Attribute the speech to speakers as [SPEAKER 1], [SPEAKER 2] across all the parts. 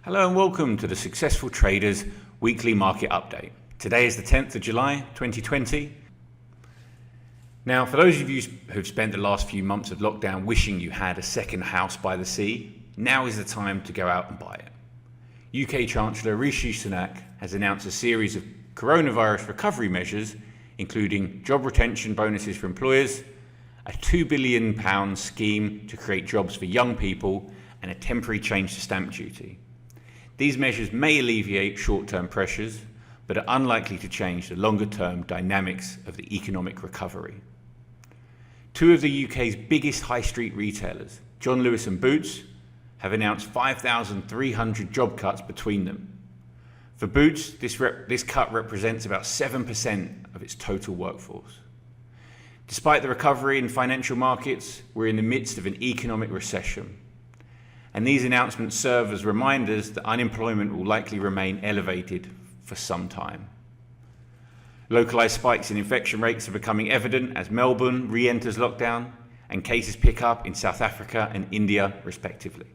[SPEAKER 1] Hello and welcome to the Successful Traders Weekly Market Update. Today is the 10th of July 2020. Now, for those of you who've spent the last few months of lockdown wishing you had a second house by the sea, now is the time to go out and buy it. UK Chancellor Rishi Sunak has announced a series of coronavirus recovery measures, including job retention bonuses for employers, a £2 billion scheme to create jobs for young people, and a temporary change to stamp duty. These measures may alleviate short-term pressures, but are unlikely to change the longer-term dynamics of the economic recovery. Two of the UK's biggest high street retailers, John Lewis and Boots, have announced 5,300 job cuts between them. For Boots, this cut represents about 7% of its total workforce. Despite the recovery in financial markets, we're in the midst of an economic recession. And these announcements serve as reminders that unemployment will likely remain elevated for some time. Localised spikes in infection rates are becoming evident as Melbourne re-enters lockdown and cases pick up in South Africa and India, respectively.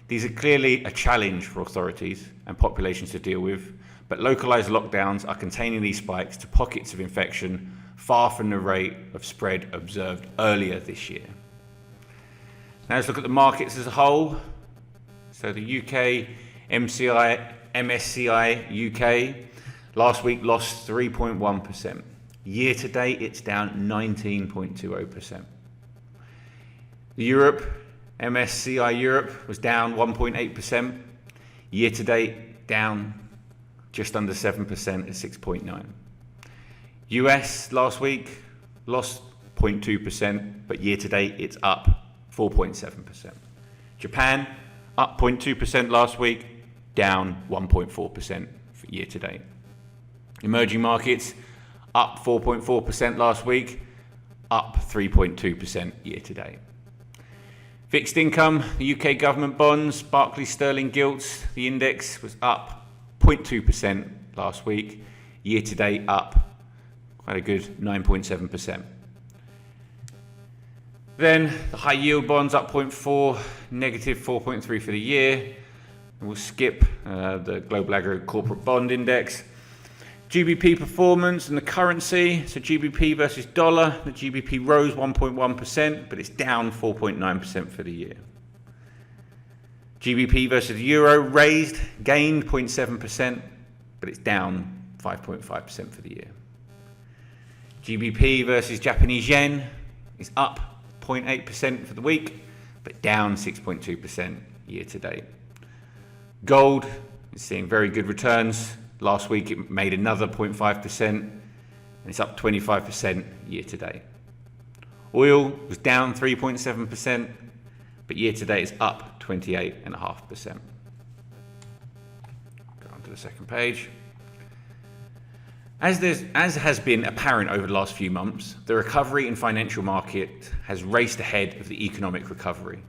[SPEAKER 1] These are clearly a challenge for authorities and populations to deal with, but localised lockdowns are containing these spikes to pockets of infection far from the rate of spread observed earlier this year. Now let's look at the markets as a whole. So the UK MSCI UK last week lost 3.1%. Year to date, it's down 19.20%. The Europe MSCI Europe was down 1.8%. Year to date, down just under 7% at 6.9%. US last week lost 0.2%, but year to date, it's up 4.7%. Japan, up 0.2% last week, down 1.4% for year to date. Emerging markets, up 4.4% last week, up 3.2% year to date. Fixed income, the UK government bonds, Barclays sterling gilts, the index was up 0.2% last week, year to date up quite a good 9.7%. Then the high yield bonds up 0.4, negative 4.3 for the year. And we'll skip the global aggregate corporate bond index. GBP performance and the currency. So GBP versus dollar, the GBP rose 1.1%, but it's down 4.9% for the year. GBP versus the euro gained 0.7%, but it's down 5.5% for the year. GBP versus Japanese yen is up 0.8% for the week, but down 6.2% year to date. Gold is seeing very good returns. Last week it made another 0.5% and it's up 25% year to date. Oil was down 3.7%, but year to date is up 28.5%. Go on to the second page. As has been apparent over the last few months, the recovery in financial market has raced ahead of the economic recovery.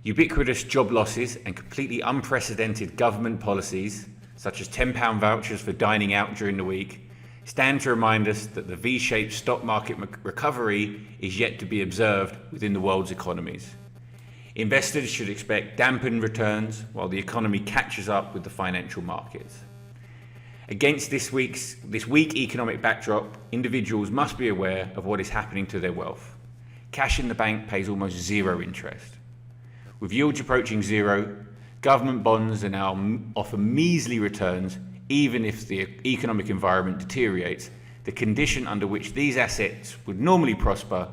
[SPEAKER 1] Ubiquitous job losses and completely unprecedented government policies, such as £10 vouchers for dining out during the week, stand to remind us that the V-shaped stock market recovery is yet to be observed within the world's economies. Investors should expect dampened returns while the economy catches up with the financial markets. Against this weak economic backdrop, individuals must be aware of what is happening to their wealth. Cash in the bank pays almost zero interest. With yields approaching zero, government bonds now offer measly returns even if the economic environment deteriorates, the condition under which these assets would normally prosper.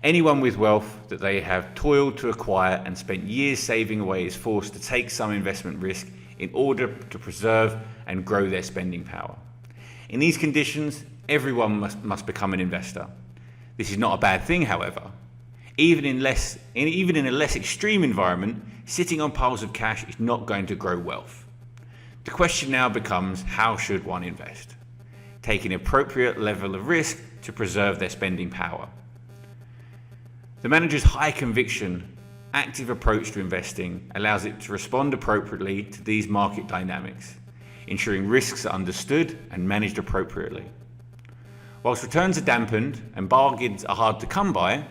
[SPEAKER 1] Anyone with wealth that they have toiled to acquire and spent years saving away is forced to take some investment risk in order to preserve and grow their spending power. In these conditions, everyone must become an investor. This is not a bad thing, however. Even in a less extreme environment, sitting on piles of cash is not going to grow wealth. The question now becomes, how should one invest? Take an appropriate level of risk to preserve their spending power. The manager's high conviction, active approach to investing allows it to respond appropriately to these market dynamics, ensuring risks are understood and managed appropriately. Whilst returns are dampened and bargains are hard to come by,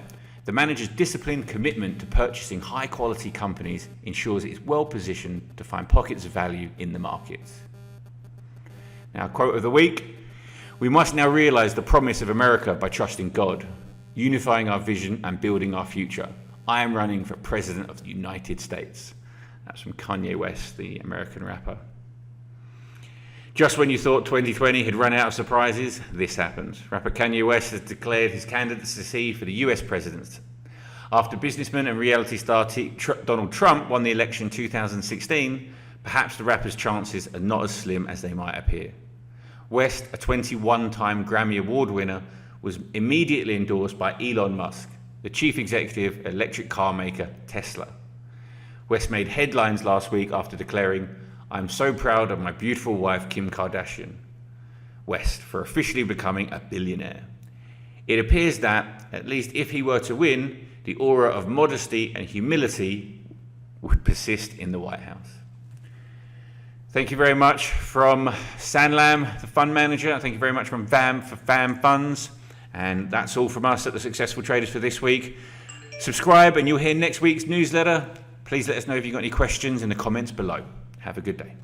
[SPEAKER 1] The manager's disciplined commitment to purchasing high-quality companies ensures it is well-positioned to find pockets of value in the markets. Now, quote of the week: "We must now realize the promise of America by trusting God, unifying our vision and building our future. I am running for President of the United States." That's from Kanye West, the American rapper. Just when you thought 2020 had run out of surprises, this happens. Rapper Kanye West has declared his candidacy for the US presidency. After businessman and reality star Donald Trump won the election in 2016, perhaps the rapper's chances are not as slim as they might appear. West, a 21-time Grammy Award winner, was immediately endorsed by Elon Musk, the chief executive of electric car maker Tesla. West made headlines last week after declaring, "I'm so proud of my beautiful wife Kim Kardashian," West, for officially becoming a billionaire. It appears that, at least if he were to win, the aura of modesty and humility would persist in the White House. Thank you very much from Sanlam, the fund manager. Thank you very much from VAM for FAM Funds. And that's all from us at the Successful Traders for this week. Subscribe and you'll hear next week's newsletter. Please let us know if you've got any questions in the comments below. Have a good day.